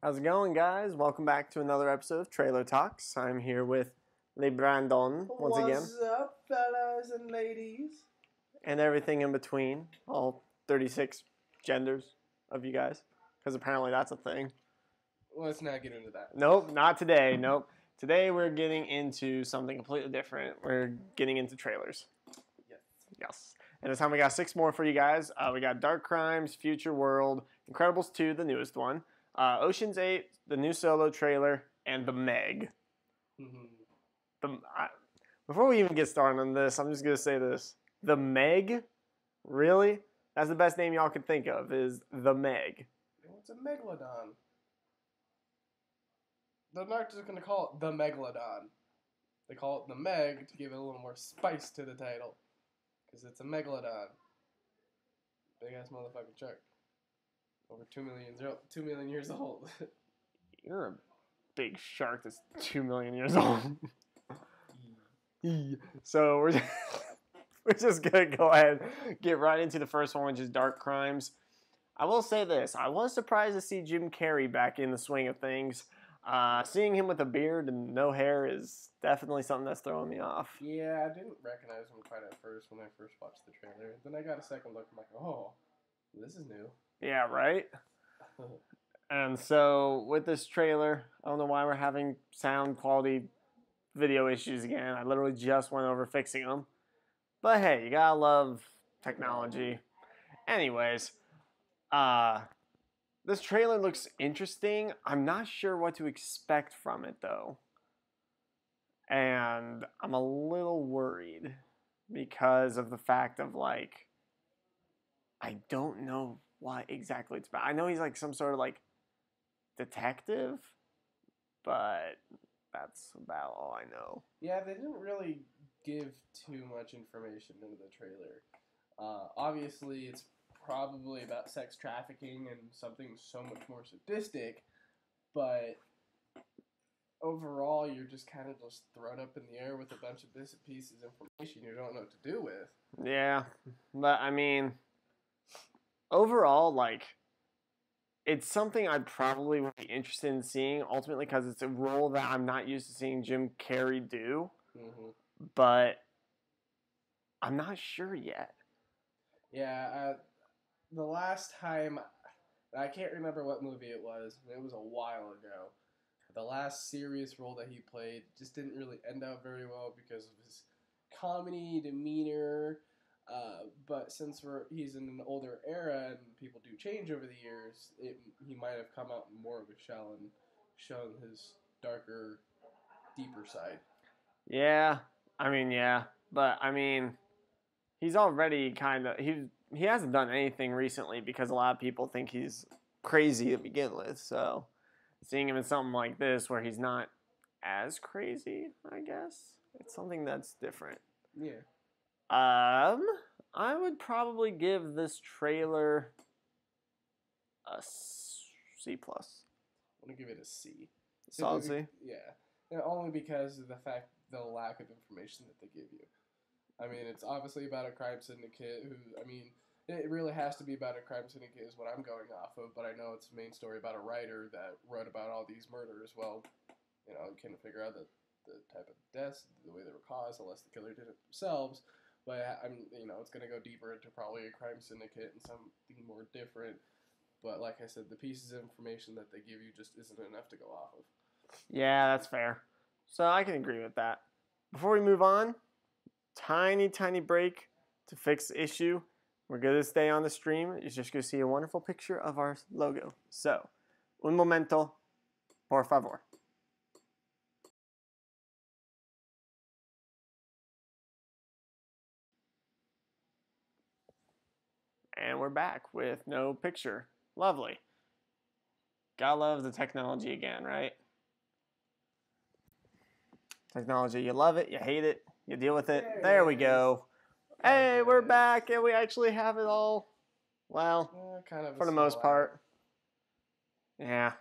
How's it going, guys? Welcome back to another episode of Trailer Talks. I'm here with Le Brandon once again. What's up, fellas and ladies? And everything in between. All 36 genders of you guys. Because apparently that's a thing. Let's not get into that. Nope, not today. Nope. Today we're getting into something completely different. We're getting into trailers. Yes. And this time we got 6 more for you guys. We got Dark Crimes, Future World, Incredibles 2, the newest one, Ocean's 8, the new Solo trailer, and The Meg. Before we even get started on this, I'm just going to say this. The Meg? Really? That's the best name y'all could think of, is The Meg. What's a megalodon? They're not just going to call it The Megalodon. They call it The Meg to give it a little more spice to the title. Because it's a megalodon. Big ass motherfucking shark. Over 2 million years old. You're a big shark that's 2 million years old. So we're just going to go ahead and get right into the first one, which is Dark Crimes. I will say this. I was surprised to see Jim Carrey back in the swing of things. Seeing him with a beard and no hair is definitely something that's throwing me off. Yeah, I didn't recognize him quite at first when I first watched the trailer. Then I got a second look. I'm like, oh, this is new. Yeah, right? And so with this trailer, I don't know why we're having sound quality video issues again. I literally just went over fixing them. But hey, you gotta love technology. Anyways, this trailer looks interesting. I'm not sure what to expect from it though. And I'm a little worried because of the fact of like, I don't know what exactly it's about. I know he's like some sort of like detective, but that's about all I know. Yeah, they didn't really give too much information into the trailer. Obviously, it's probably about sex trafficking and something so much more sadistic, but overall, you're just kind of just thrown up in the air with a bunch of bits and pieces of information you don't know what to do with. Yeah, but I mean, overall, like, it's something I probably would be interested in seeing, ultimately, because it's a role that I'm not used to seeing Jim Carrey do, but I'm not sure yet. Yeah, the last time, I can't remember what movie it was a while ago. The last serious role that he played just didn't really end out very well because of his comedy demeanor. But since he's in an older era and people do change over the years, he might have come out more of a shell and shown his darker, deeper side. Yeah, but I mean, he's already kind of he hasn't done anything recently because a lot of people think he's crazy to begin with. So seeing him in something like this where he's not as crazy, I guess it's something that's different. Yeah. I would probably give this trailer a C+. I'm gonna give it a C. Solid C? Yeah. And only because of the lack of information that they give you. I mean, it's obviously about a crime syndicate it really has to be about a crime syndicate is what I'm going off of, but I know it's a main story about a writer that wrote about all these murders. Well, you can't figure out the type of deaths, the way they were caused, unless the killer did it themselves. But it's going to go deeper into probably a crime syndicate and something more different. But like I said, the pieces of information that they give you just isn't enough to go off of. Yeah, that's fair. So I can agree with that. Before we move on, tiny break to fix the issue. We're going to stay on the stream. You're just going to see a wonderful picture of our logo. So, un momento, por favor. And we're back with no picture. Lovely. Gotta love the technology again, right? Technology, you love it, you hate it, you deal with it. There we go. Hey, we're back, and we actually have it all, well, kind of for the most part. Yeah.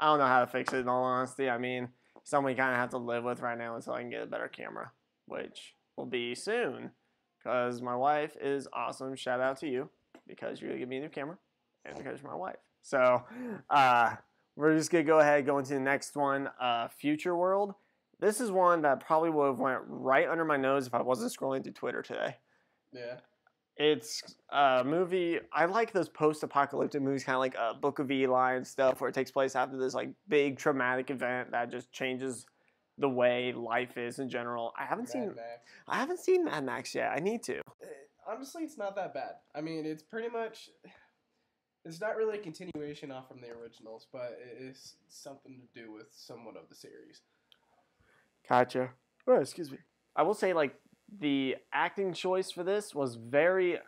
I don't know how to fix it, in all honesty. I mean, something we kind of have to live with right now until I can get a better camera, which will be soon, because my wife is awesome. Shout out to you, because you're going to give me a new camera, and because you're my wife. So, we're just gonna go ahead go into the next one. Future World. This is one that probably would have went right under my nose if I wasn't scrolling through Twitter today. Yeah. It's a movie. I like those post-apocalyptic movies, kind of like Book of Eli and stuff, where it takes place after this like big traumatic event that just changes the way life is in general. I haven't Mad Max. seen Mad Max yet. I need to. Honestly, it's not that bad. I mean, it's pretty much. It's not really a continuation off from the originals, but it is something to do with somewhat of the series. Gotcha. Oh, excuse me. I will say, like, the acting choice for this was very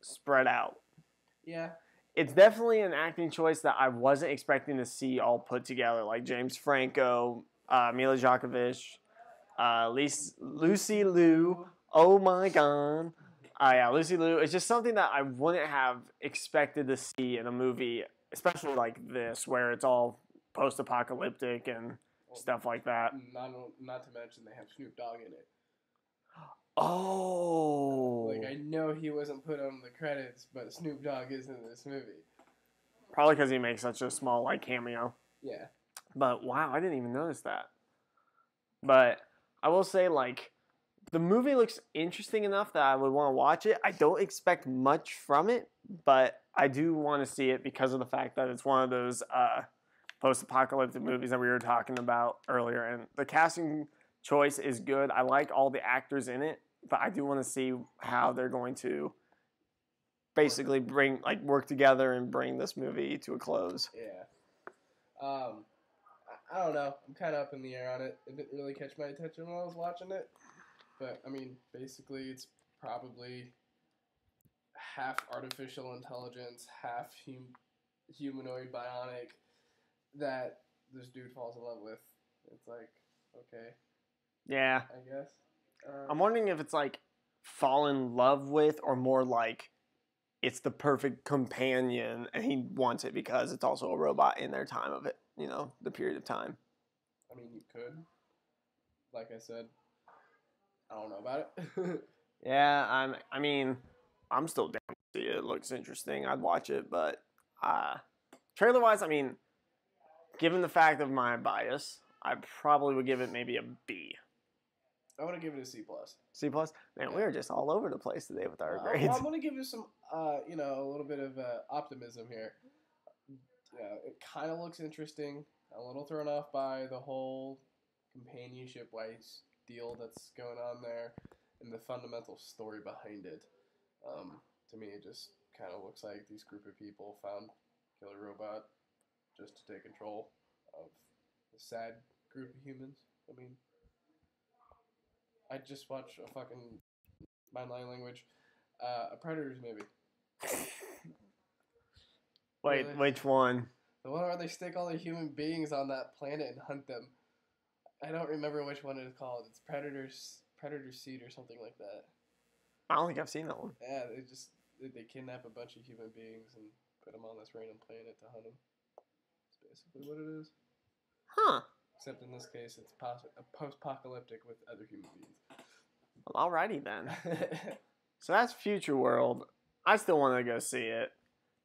spread out. Yeah. It's definitely an acting choice that I wasn't expecting to see all put together, like James Franco, Mila Djokovic, Lucy Liu. Oh my god. Yeah, Lucy Liu. It's just something that I wouldn't have expected to see in a movie, especially like this, where it's all post-apocalyptic and stuff like that. Not to mention they have Snoop Dogg in it. Oh. Like, I know he wasn't put on the credits, but Snoop Dogg is in this movie. Probably because he makes such a small like cameo. Yeah. But wow, I didn't even notice that. But I will say, like, the movie looks interesting enough that I would want to watch it. I don't expect much from it, but I do want to see it because of the fact that it's one of those post-apocalyptic movies that we were talking about earlier. And the casting choice is good. I like all the actors in it, but I do want to see how they're going to basically work together and bring this movie to a close. Yeah. I don't know. I'm kind of up in the air on it. It didn't really catch my attention when I was watching it. But, I mean, basically it's probably half artificial intelligence, half humanoid bionic that this dude falls in love with. It's like, okay. Yeah. I guess. I'm wondering if it's like fall in love with or more like it's the perfect companion and he wants it because it's also a robot in their time of it, the period of time. I mean, you could. Like I said, I don't know about it. Yeah, I'm still down to see it. It looks interesting. I'd watch it, but trailer-wise, I mean, given the fact of my bias, I probably would give it maybe a B. I want to give it a C+. C+? Man, Yeah. we are just all over the place today with our grades. I'm going to give you some, a little bit of optimism here. It kind of looks interesting. A little thrown off by the whole companionship-wise deal that's going on there and the fundamental story behind it. To me, it just kind of looks like these group of people found Killer Robot just to take control of a sad group of humans. I mean, I just watched a fucking mind-line language, a Predators movie. Wait, which one? The one where they stick all the human beings on that planet and hunt them. I don't remember which one it is called. It's Predator Seed or something like that. I don't think I've seen that one. Yeah, they kidnap a bunch of human beings and put them on this random planet to hunt them. That's basically what it is. Huh. Except in this case, it's post-apocalyptic with other human beings. Well, alrighty then. So that's Future World. I still want to go see it.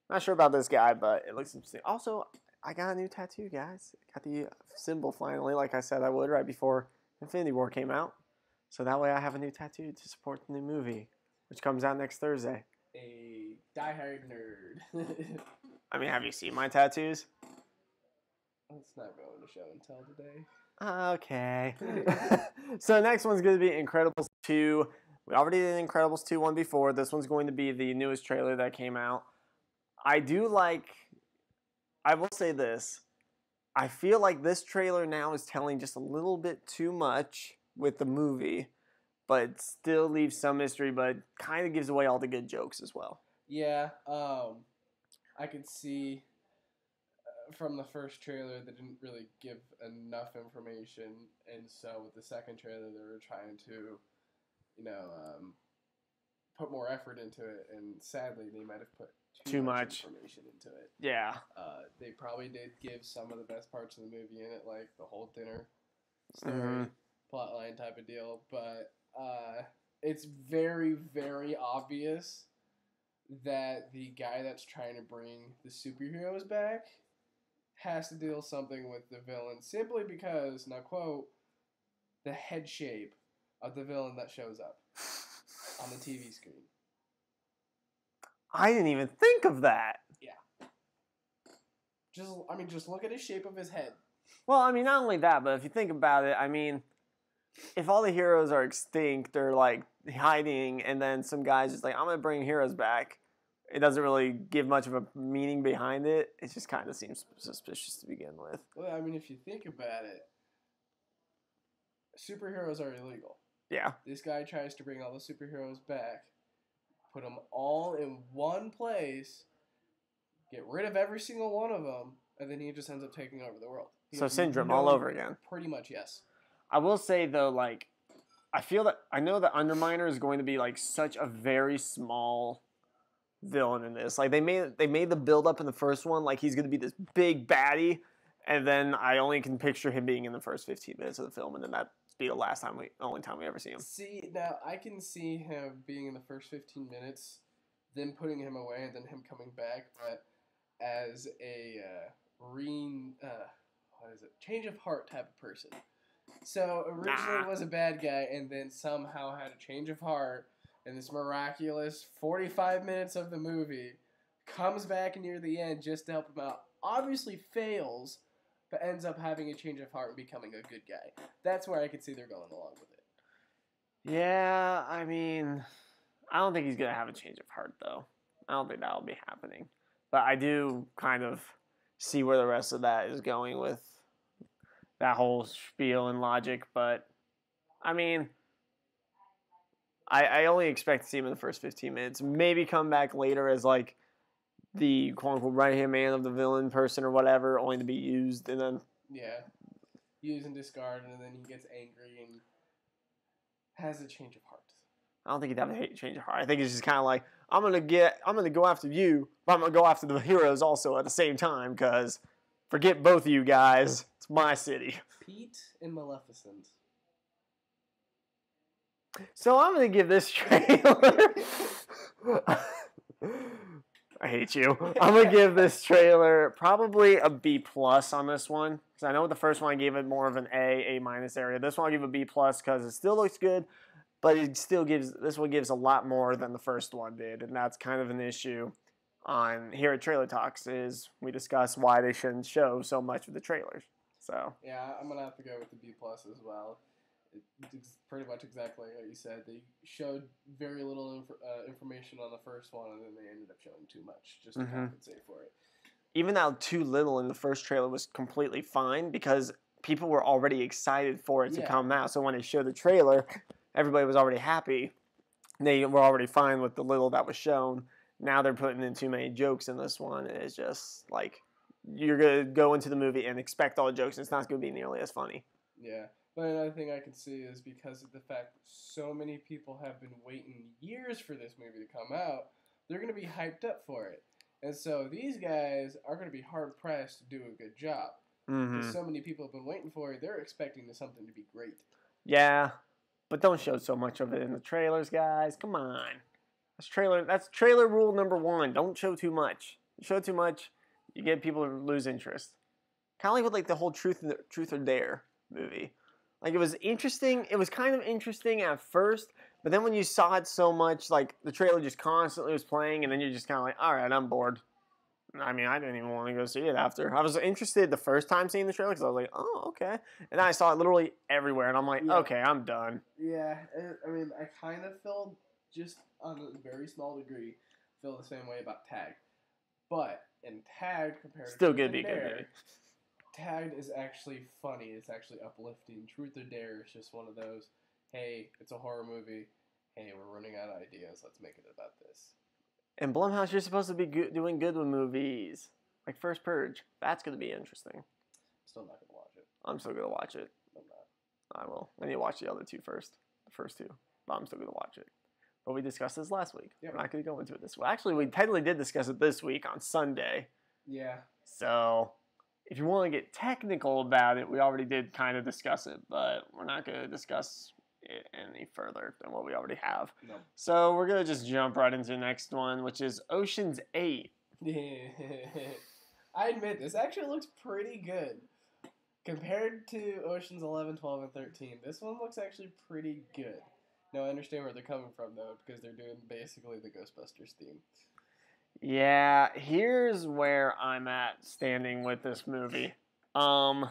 Not sure about this guy, but it looks interesting. Also, I got a new tattoo, guys. Got the symbol finally, like I said I would right before Infinity War came out. So that way I have a new tattoo to support the new movie, which comes out next Thursday. A diehard nerd. I mean, have you seen my tattoos? Let's not go into show and tell today. Okay. So next one's going to be Incredibles 2. We already did Incredibles 2 one before. This one's going to be the newest trailer that came out. I will say this. I feel like this trailer now is telling just a little bit too much with the movie, but it still leaves some mystery, but kind of gives away all the good jokes as well. Yeah, I could see from the first trailer they didn't really give enough information, and so with the second trailer they were trying to, put more effort into it, and sadly they might have put too much information into it. Yeah. They probably did give some of the best parts of the movie in it, like the whole dinner story, plotline type of deal, but it's very, very obvious that the guy that's trying to bring the superheroes back has to deal something with the villain simply because, now quote, the head shape of the villain that shows up on the TV screen. I didn't even think of that. Yeah. Just look at the shape of his head. Well, I mean, not only that, but if you think about it, I mean, if all the heroes are extinct or like hiding, and then some guys just like, I'm gonna bring heroes back, it doesn't really give much of a meaning behind it. It just kind of seems suspicious to begin with. Well, I mean, if you think about it, superheroes are illegal. Yeah. This guy tries to bring all the superheroes back, put them all in one place, get rid of every single one of them, and then he just ends up taking over the world. So Syndrome all over again. Pretty much, yes. I will say though, like, I know that Underminer is going to be like such a very small villain in this. Like they made the build up in the first one like he's going to be this big baddie, and then I only can picture him being in the first 15 minutes of the film, and then that be the only time we ever see him. See, now I can see him being in the first 15 minutes, then putting him away, and then him coming back, but as a change of heart type of person. So originally was a bad guy, and then somehow had a change of heart, and this miraculous 45 minutes of the movie comes back near the end just to help him out. Obviously fails, but ends up having a change of heart and becoming a good guy. That's where I could see they're going along with it. Yeah, I mean, I don't think he's going to have a change of heart, though. I don't think that'll be happening. But I do kind of see where the rest of that is going with that whole spiel and logic. But, I mean, I only expect to see him in the first 15 minutes. Maybe come back later as, like, the quote-unquote right-hand man of the villain person or whatever, only to be used, and then... Yeah. Use and discard, and then he gets angry and has a change of heart. I don't think he'd have a change of heart. I think it's just kind of like, I'm gonna go after you, but I'm gonna go after the heroes also at the same time, because forget both of you guys. It's my city. Pete and Maleficent. So I'm gonna give this trailer... I hate you. I'm gonna give this trailer probably a B+ on this one, because I know the first one I gave it more of an A- area. This one I'll give a B+ because it still looks good, but this one gives a lot more than the first one did, and that's kind of an issue on here at Trailer Talks. Is we discuss why they shouldn't show so much of the trailers. So yeah, I'm gonna have to go with the B+ as well. It's pretty much exactly like what you said. They showed very little information on the first one, and then they ended up showing too much just to compensate for it. Even that too little in the first trailer was completely fine because people were already excited for it to come out. So when they showed the trailer, everybody was already happy. They were already fine with the little that was shown. Now they're putting in too many jokes in this one. It's just like you're going to go into the movie and expect all the jokes, and it's not going to be nearly as funny. Yeah. But another thing I can see is because of the fact that so many people have been waiting years for this movie to come out, they're going to be hyped up for it. And so these guys are going to be hard-pressed to do a good job. Because so many people have been waiting for it, they're expecting something to be great. Yeah, but don't show so much of it in the trailers, guys. Come on. That's trailer rule number 1. Don't show too much. You show too much, you get people to lose interest. Kind of like with like the whole Truth or Dare movie. Like, it was interesting. It was kind of interesting at first, but then when you saw it so much, like, the trailer just constantly was playing, and then you're just kind of like, all right, I'm bored. I mean, I didn't even want to go see it after. I was interested the first time seeing the trailer because I was like, oh, okay. And then I saw it literally everywhere, and I'm like, okay, I'm done. Yeah, I mean, I kind of feel, just on a very small degree, feel the same way about Tag. But in Tag, compared Still to gonna be good. Tagged is actually funny. It's actually uplifting. Truth or Dare is just one of those, hey, it's a horror movie. Hey, we're running out of ideas. Let's make it about this. And Blumhouse, you're supposed to be doing good with movies. Like First Purge. That's going to be interesting. Still not going to watch it. I'm still going to watch it. I'm not. I will. I need to watch the other two first. The first two. But I'm still going to watch it. But we discussed this last week. Yep. We're not going to go into it this week. Actually, we technically did discuss it this week on Sunday. Yeah. So... if you want to get technical about it, we already did kind of discuss it, but we're not going to discuss it any further than what we already have. No. So we're going to just jump right into the next one, which is Ocean's 8. I admit, this actually looks pretty good. Compared to Oceans 11, 12, and 13, this one looks actually pretty good. Now, I understand where they're coming from, though, because they're doing basically the Ghostbusters theme. Yeah, here's where I'm at standing with this movie. Why?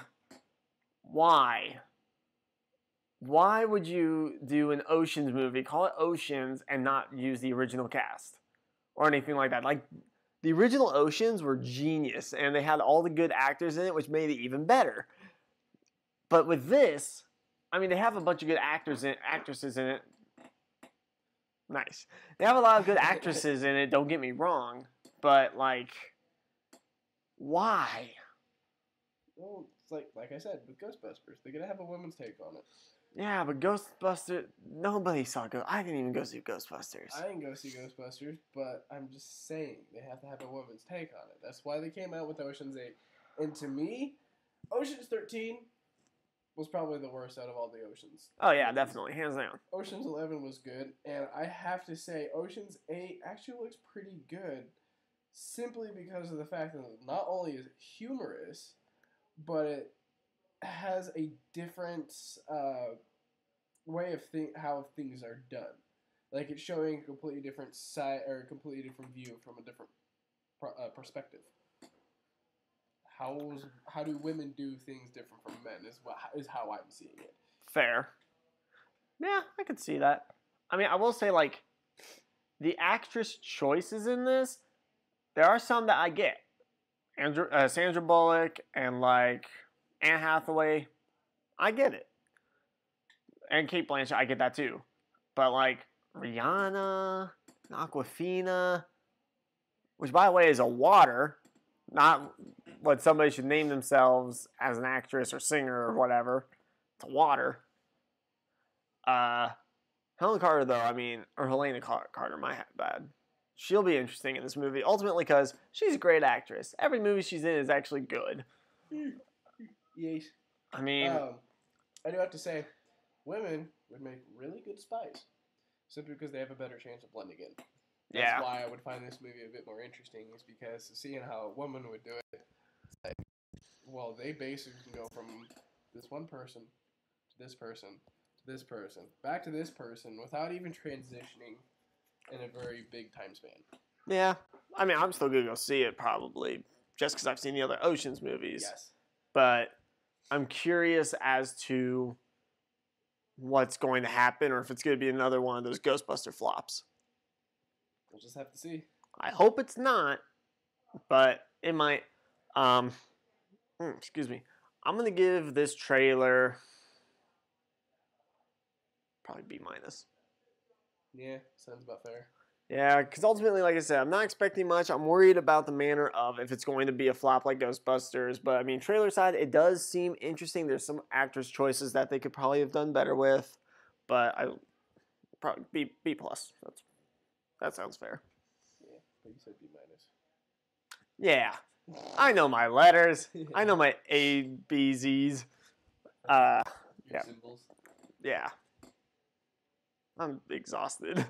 Why would you do an Oceans movie, call it Oceans, and not use the original cast? Or anything like that. Like, the original Oceans were genius, and they had all the good actors in it, which made it even better. But with this, I mean, they have a bunch of good actresses in it. Nice. They have a lot of good actresses in it, don't get me wrong. But, like, why? Well, it's like I said, with Ghostbusters, they're gonna have a woman's take on it. Yeah, but Ghostbusters, nobody saw I didn't even go see Ghostbusters. I didn't go see Ghostbusters, but I'm just saying, they have to have a woman's take on it. That's why they came out with Ocean's 8. And to me, Ocean's 13 was probably the worst out of all the Oceans. Oh, yeah, definitely. Hands down. Ocean's 11 was good, and I have to say, Ocean's 8 actually looks pretty good, simply because of the fact that not only is it humorous, but it has a different way of how things are done. Like, it's showing a completely different side, or a completely different view from a different perspective. How do women do things different from men is how I'm seeing it. Fair. Yeah, I could see that. I mean, I will say, like, the actress choices in this, there are some that I get. Sandra Bullock and, like, Anne Hathaway, I get it. And Cate Blanchett, I get that too. But, like, Rihanna, Aquafina, which, by the way, is a water, not what somebody should name themselves as an actress or singer or whatever. It's a water. Helen Carter, though, I mean, or Helena Carter, my bad. She'll be interesting in this movie, ultimately because she's a great actress. Every movie she's in is actually good. Yes. I mean, I do have to say, women would make really good spies, simply because they have a better chance of blending in. That's why I would find this movie a bit more interesting, is because seeing how a woman would do it, it's like, well, they basically can go from this one person to this person to this person, back to this person, without even transitioning in a very big time span. Yeah. I mean, I'm still going to go see it, probably, just because I've seen the other Oceans movies. Yes. But I'm curious as to what's going to happen, or if it's going to be another one of those Ghostbuster flops. We'll just have to see. I hope it's not, but it might. Excuse me. I'm going to give this trailer probably B-. Yeah, sounds about fair. Yeah, because ultimately, like I said, I'm not expecting much. I'm worried about the manner of if it's going to be a flop like Ghostbusters. But, I mean, trailer side, it does seem interesting. There's some actors' choices that they could probably have done better with. But I probably B+. That sounds fair. Yeah, but you said B-. Yeah. I know my letters. I know my A, B, Zs. Your Yeah. symbols. Yeah. I'm exhausted.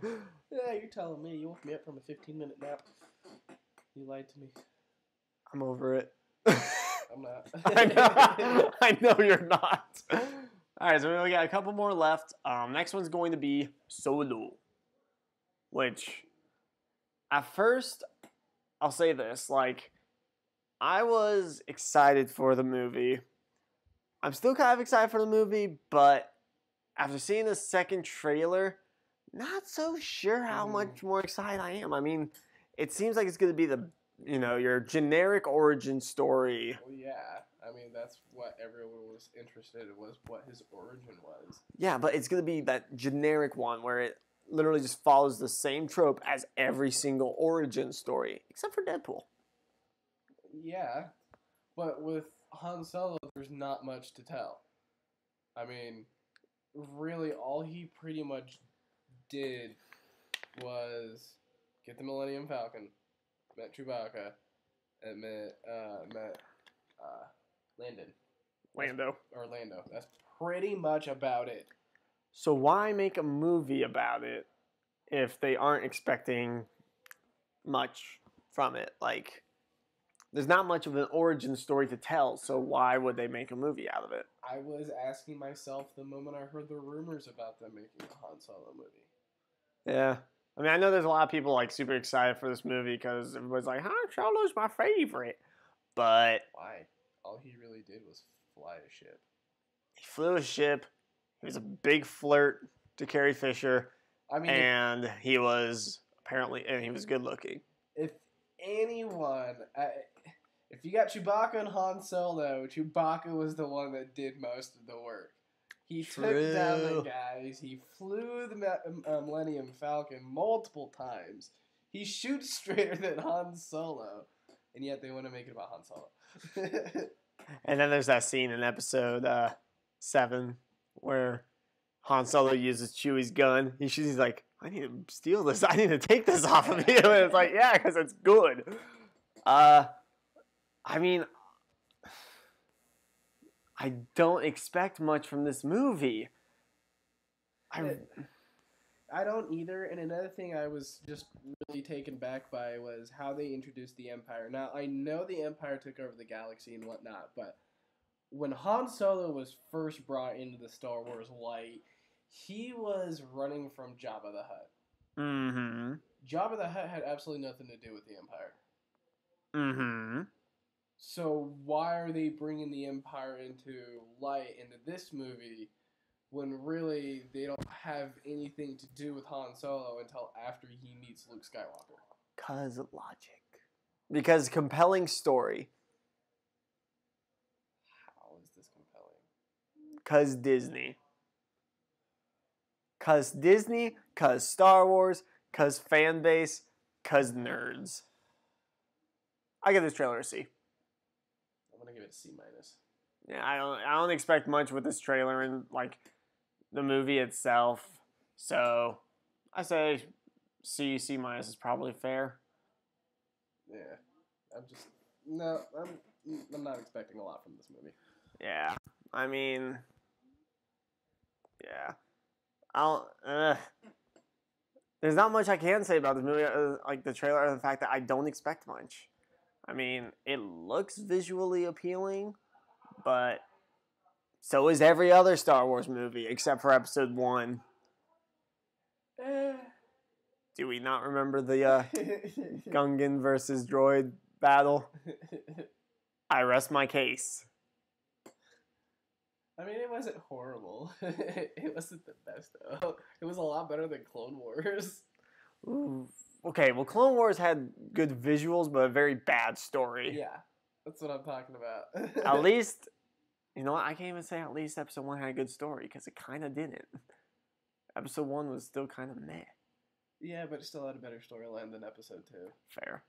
Yeah, you're telling me. You woke me up from a 15-minute nap. You lied to me. I'm over it. I'm not. I know you're not. All right, so we got a couple more left. Next one's going to be Solo, which at first I'll say this, like, I was excited for the movie. I'm still kind of excited for the movie, but after seeing the second trailer, not so sure how much more excited I am. I mean, it seems like it's going to be your generic origin story. Well, yeah. I mean, that's what everyone was interested in, was what his origin was. Yeah, but it's going to be that generic one where it literally just follows the same trope as every single origin story, except for Deadpool. Yeah, but with Han Solo, there's not much to tell. I mean, really, all he pretty much did was get the Millennium Falcon, met Chewbacca, and met Orlando. That's pretty much about it. So why make a movie about it if they aren't expecting much from it? Like, There's not much of an origin story to tell, so why would they make a movie out of it? I was asking myself the moment I heard the rumors about them making a Han Solo movie. Yeah. I mean, I know there's a lot of people like super excited for this movie because everybody's like, Han Solo's my favorite. But Why? All he really did was fly a ship. he flew a ship. He was a big flirt to Carrie Fisher. I mean, And he was he was good looking. if anyone, if you got Chewbacca and Han Solo, Chewbacca was the one that did most of the work. He took down the guys. He flew the Millennium Falcon multiple times. He shoots straighter than Han Solo, and yet they want to make it about Han Solo. And then there's that scene in episode 7 where Han Solo uses Chewie's gun. He's like, I need to steal this. I need to take this off of you. And it's like, yeah, because it's good. I mean, I don't expect much from this movie. I don't either. And another thing I was just really taken back by was how they introduced the Empire. Now, I know the Empire took over the galaxy and whatnot, but when Han Solo was first brought into the Star Wars light, he was running from Jabba the Hutt. Mm-hmm. Jabba the Hutt had absolutely nothing to do with the Empire. Mm-hmm. So why are they bringing the Empire into light into this movie when really they don't have anything to do with Han Solo until after he meets Luke Skywalker? Because logic. Because compelling story. How is this compelling? Because Disney. Because Disney, because Star Wars, because fan base, because nerds. I give this trailer a C. I'm gonna give it a C minus. Yeah, I don't expect much with this trailer and like the movie itself. So I say C minus is probably fair. Yeah, I'm not expecting a lot from this movie. Yeah, I mean, yeah. There's not much I can say about this movie, like the trailer, or the fact that I don't expect much. I mean, it looks visually appealing, but so is every other Star Wars movie except for Episode 1. Do we not remember the Gungan versus droid battle? I rest my case. I mean, it wasn't horrible. It wasn't the best, though. It was a lot better than Clone Wars. Ooh. Okay, well, Clone Wars had good visuals, but a very bad story. Yeah, that's what I'm talking about. At least, you know what? I can't even say at least Episode 1 had a good story, because it kind of didn't. Episode 1 was still kind of meh. Yeah, but it still had a better storyline than Episode 2. Fair.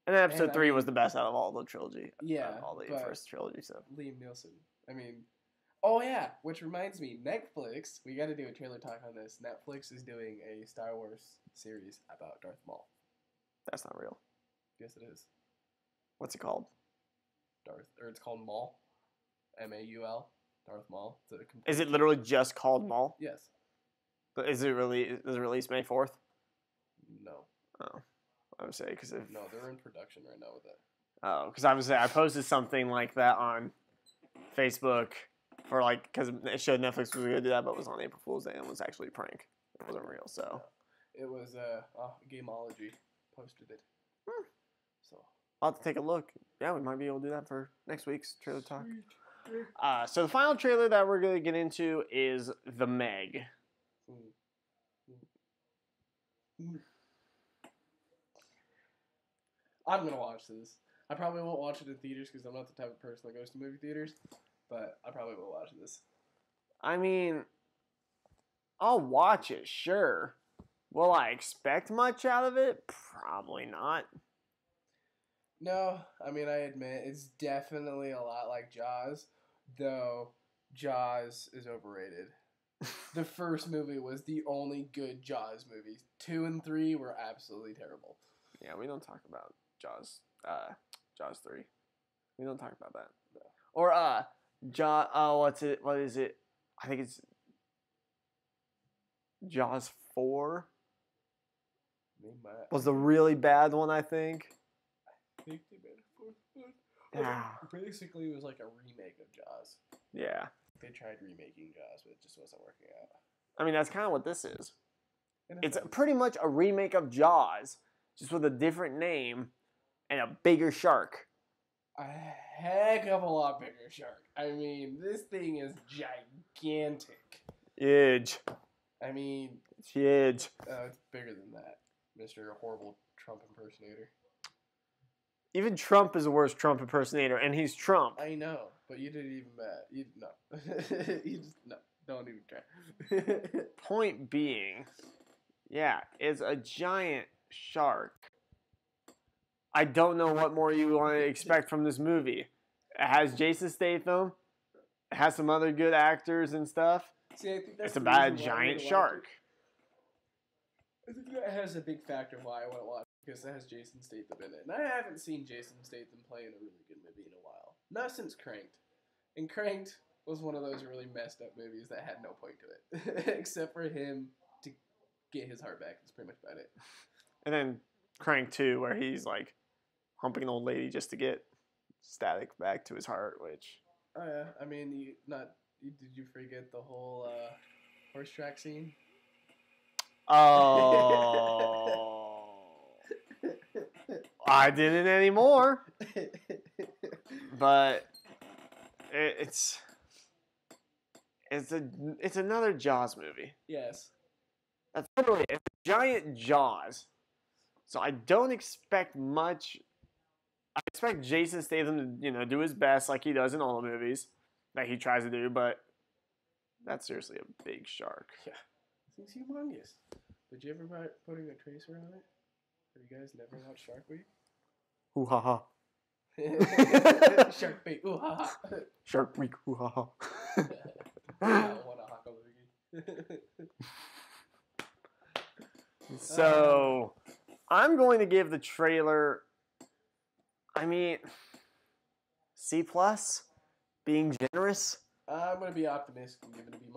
And then Episode 3 was the best out of all the trilogy. Yeah. All the first trilogy, so. Liam Neeson. I mean, oh yeah, which reminds me, Netflix, we gotta do a trailer talk on this. Netflix is doing a Star Wars series about Darth Maul. That's not real. Yes, it is. What's it called? It's called Maul. Maul. Darth Maul. Is it literally just called Maul? Yes. But is it release May 4th? No. Oh. I would say, because if... No, they're in production right now with it. Oh, because I would say I posted something like that on Facebook for like, because it showed Netflix was going to do that, but it was on April Fool's Day and it was actually a prank. It wasn't real, so. No. It was, Gameology posted it. So. I'll have to take a look. Yeah, we might be able to do that for next week's trailer talk. So the final trailer that we're going to get into is The Meg. I'm going to watch this. I probably won't watch it in theaters because I'm not the type of person that goes to movie theaters, but I probably will watch this. I mean, I'll watch it, sure. Will I expect much out of it? Probably not. No, I mean, I admit, it's definitely a lot like Jaws, though Jaws is overrated. The first movie was the only good Jaws movie. 2 and 3 were absolutely terrible. Yeah, we don't talk about Jaws. Jaws 3. We don't talk about that. No. Or Jaws. Oh, what is it? I think it's Jaws 4. Was the really bad one, I think. I think they made a fourth one. Basically, it was like a remake of Jaws. Yeah. They tried remaking Jaws, but it just wasn't working out. I mean, that's kind of what this is. It's sense. pretty much a remake of Jaws, just with a different name and a bigger shark. A heck of a lot bigger shark. I mean, this thing is gigantic. Huge. I mean, it's huge. It's bigger than that, Mr. Horrible Trump impersonator. Even Trump is the worst Trump impersonator, and he's Trump. I know, but you did even bad. No, don't even try. Point being, yeah, it's a giant shark. I don't know what more you want to expect from this movie. It has Jason Statham. It has some other good actors and stuff. See, I think that's it's about a giant shark. I think that has a big factor why I want to watch it, because it has Jason Statham in it. And I haven't seen Jason Statham play in a really good movie in a while. Not since Cranked. And Cranked was one of those really messed up movies that had no point to it. Except for him to get his heart back. That's pretty much about it. And then Crank 2, where he's like humping an old lady just to get static back to his heart, which... Oh yeah, I mean, did you forget the whole horse track scene? Oh, I didn't anymore. But it's another Jaws movie. Yes. That's literally it's a giant Jaws. So I don't expect much. I expect Jason Statham to, do his best like he does in all the movies that he tries to do, but that's seriously a big shark. Yeah. This thing's humongous. Did you ever try putting a tracer on it? Have you guys never watched Shark Week? Ooh ha ha. Shark Week. Ooh ha ha. Shark Week. Ooh ha ha. So, I'm going to give the trailer, C+, being generous. I'm going to be optimistic and give it a B-.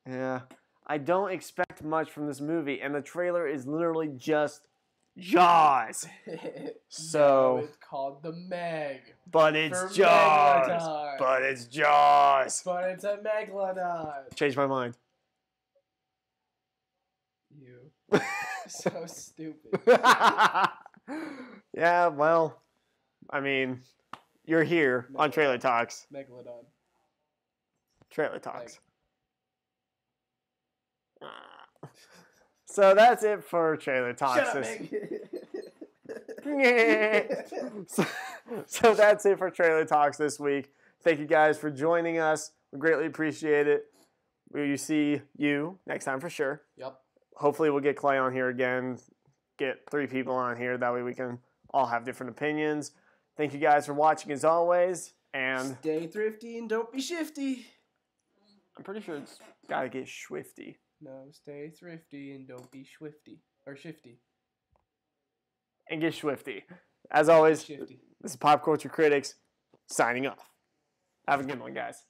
Yeah. I don't expect much from this movie, and the trailer is literally just Jaws. So no, it's called The Meg. But it's Jaws. Megalodon. But it's Jaws. But it's a Megalodon. Change my mind. You. So stupid. Yeah, well, you're here on Trailer Talks. Megalodon. Trailer Talks. So that's it for Trailer Talks. Shut up, Meg. So that's it for Trailer Talks this week. Thank you guys for joining us. We greatly appreciate it. We will see you next time for sure. Yep. Hopefully we'll get Clay on here again. Get 3 people on here. That way we can all have different opinions. Thank you guys for watching as always. And stay thrifty and don't be shifty. I'm pretty sure it's gotta get swifty. No, stay thrifty and don't be swifty. Or shifty. And get swifty. As always, Shifty. this is Pop Culture Critics signing off. Have a good one, guys.